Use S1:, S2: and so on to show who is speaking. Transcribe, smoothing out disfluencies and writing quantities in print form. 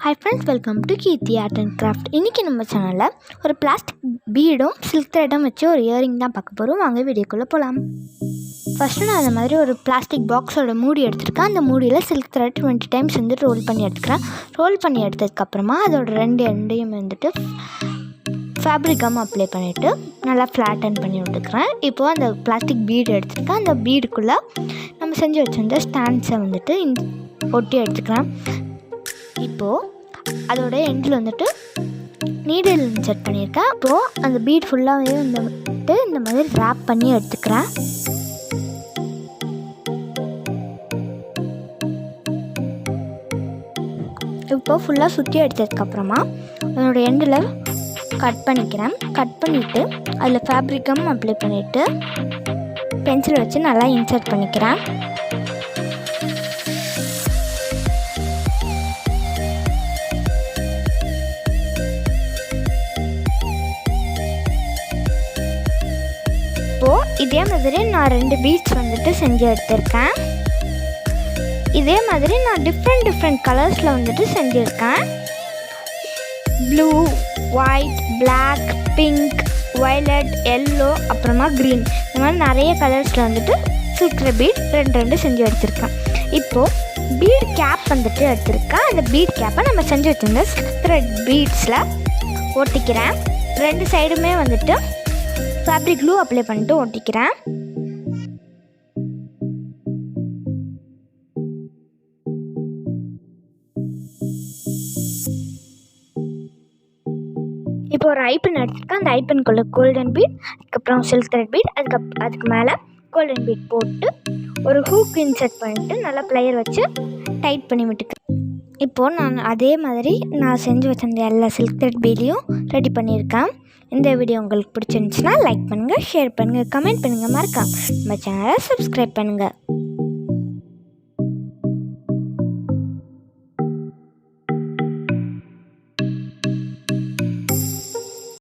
S1: Hi friends, welcome to Keerthi Art and Craft. இன்றைக்கி நம்ம சேனலில் ஒரு பிளாஸ்டிக் பீடும் சில்க் த்ரெட்டும் வச்சு ஒரு இயரிங் தான் பார்க்க போகிறோம். வாங்க வீடியோக்குள்ளே போகலாம். ஃபஸ்ட்டு நான் அந்த மாதிரி ஒரு பிளாஸ்டிக் பாக்ஸோட மூடி எடுத்துருக்கேன். அந்த மூடியில் சில்க் த்ரெட் 20 டைம்ஸ் ரோல் பண்ணி எடுத்துக்கிறேன். ரோல் பண்ணி எடுத்ததுக்கப்புறமா அதோட 2 எண்டையும் ஃபேப்ரிக் கம் அப்ளை பண்ணிவிட்டு நல்லா ஃப்ளாட்டன் பண்ணி விட்டுக்கிறேன். இப்போது அந்த பிளாஸ்டிக் பீடு எடுத்துருக்கேன். அந்த பீடுக்குள்ளே நம்ம செஞ்சு வச்சுருந்த ஸ்டாண்ட்ஸை ஒட்டி எடுத்துக்கிறேன். இப்போது அதோட எண்டில் நீடில் இன்சர்ட் பண்ணியிருக்கேன். அப்போது அந்த பீட் ஃபுல்லாகவே இந்த மாதிரி ரேப் பண்ணி எடுத்துக்கிறேன். இப்போது ஃபுல்லாக சுற்றி எடுத்ததுக்கப்புறமா அதோட எண்டில் கட் பண்ணிக்கிறேன். கட் பண்ணிவிட்டு அதில் ஃபேப்ரிக் கம் அப்ளை பண்ணிவிட்டு பென்சில் வச்சு நல்லா இன்சர்ட் பண்ணிக்கிறேன். இதே மாதிரி நான் 2 பீட்ஸ் செஞ்சு எடுத்திருக்கேன். இதே மாதிரி நான் டிஃப்ரெண்ட் கலர்ஸில் செஞ்சுருக்கேன். Blue, white, black, pink, violet, yellow, அப்புறமா க்ரீன், இந்த மாதிரி நிறைய கலர்ஸில் சில்க் பீட் 2 செஞ்சு எடுத்திருக்கேன். இப்போது பீட் கேப் எடுத்திருக்கேன். அந்த பீட் கேப்பை நம்ம செஞ்சு வச்சுருந்த த்ரெட் பீட்ஸில் ஒட்டிக்கிறேன். 2 சைடுமே ஃபேப்ரிக் க்ளூ அப்ளை பண்ணிட்டு ஒட்டிக்கிறேன். இப்போ ஒரு ஐப்பன் எடுத்துருக்கேன். அந்த ஐப்பனுக்குள்ளே கோல்டன் பீட், அதுக்கப்புறம் சில்க் த்ரெட் பீட், அதுக்கு மேலே கோல்டன் பீட் போட்டு ஒரு ஹூக் இன்சர்ட் பண்ணிவிட்டு நல்லா ப்ளையர் வச்சு டைட் பண்ணி விட்டுக்கிறேன். இப்போது நான் அதே மாதிரி நான் செஞ்சு வச்சிருந்த எல்லா சில்க் த்ரெட் பீடையும் ரெடி பண்ணியிருக்கேன். இந்த வீடியோ உங்களுக்கு பிடிச்சிருந்துச்சுன்னா லைக் பண்ணுங்கள், ஷேர் பண்ணுங்கள், கமெண்ட் பண்ணுங்கள், மறக்காம நம்ம சேனலை சப்ஸ்கிரைப் பண்ணுங்கள்.